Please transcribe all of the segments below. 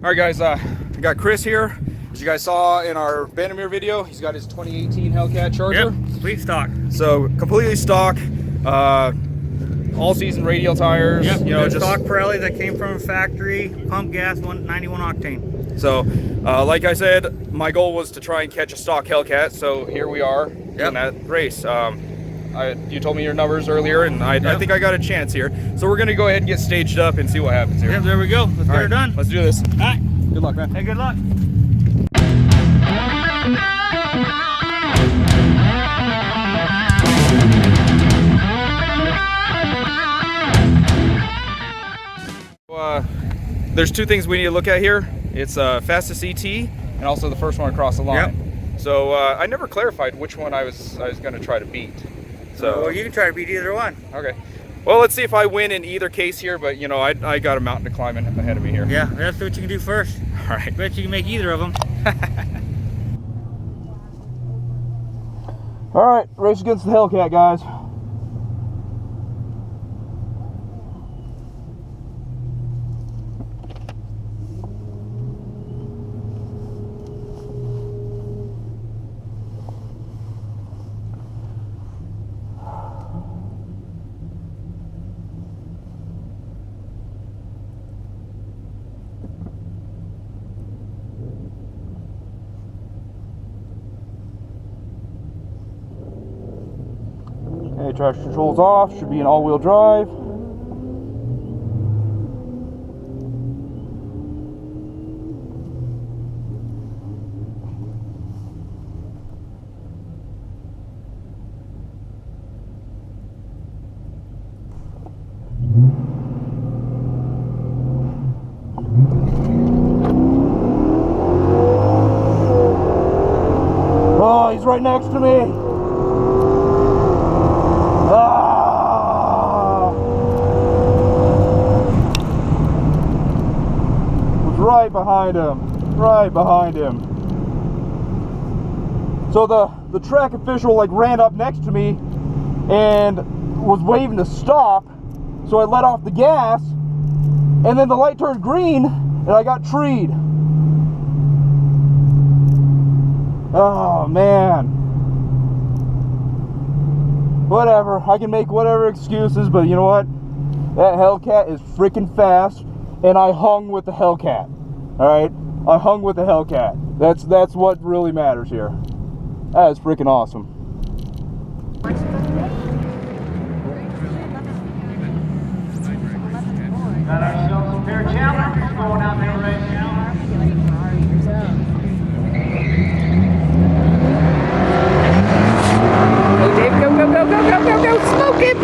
All right, guys, I got Chris here. As you guys saw in our Vandermeer video, he's got his 2018 Hellcat Charger. Yep, complete stock. So completely stock, all-season radial tires. Yep, you know, just stock Pirelli that came from a factory, pump gas, 91 octane. So, like I said, my goal was to try and catch a stock Hellcat. So here we are in that race. You told me your numbers earlier, and I think I got a chance here. So we're gonna go ahead and get staged up and see what happens here. Yep, there we go. Let's get her done. Let's do this. All right. Good luck, man. Hey, good luck. There's two things we need to look at here. It's fastest ET and also the first one across the line. Yep. So I never clarified which one I was going to try to beat. So well, you can try to beat either one. Okay. Well, let's see if I win in either case here. But you know, I got a mountain to climb ahead of me here. Yeah, that's what you can do first. All right. Bet you can make either of them. All right, race against the Hellcat, guys. Okay, traction controls off, should be an all-wheel drive. Oh, he's right next to me. Right behind him. So the track official like ran up next to me and was waving to stop, so I let off the gas, and then the light turned green and I got treed. Oh man, whatever, I can make whatever excuses, but you know what, that Hellcat is freaking fast, and I hung with the Hellcat. All right, I hung with the Hellcat. That's what really matters here. That is freaking awesome. Got ourselves a pair of challengers going out there right now. Hey Dave, go, smoke him!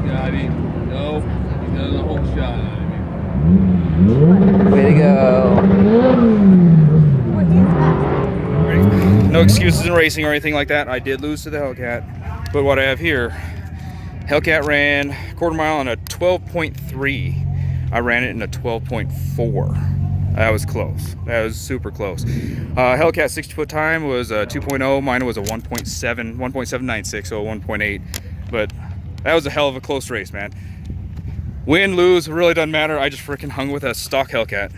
Got him. No, he's done the whole shot. Way to go. No excuses in racing or anything like that. I did lose to the Hellcat. But what I have here, Hellcat ran quarter mile in a 12.3. I ran it in a 12.4. That was close. That was super close. Hellcat 60-foot time was a 2.0. Mine was a 1.796, so a 1.8. But that was a hell of a close race, man. Win, lose, really doesn't matter. I just freaking hung with a stock Hellcat.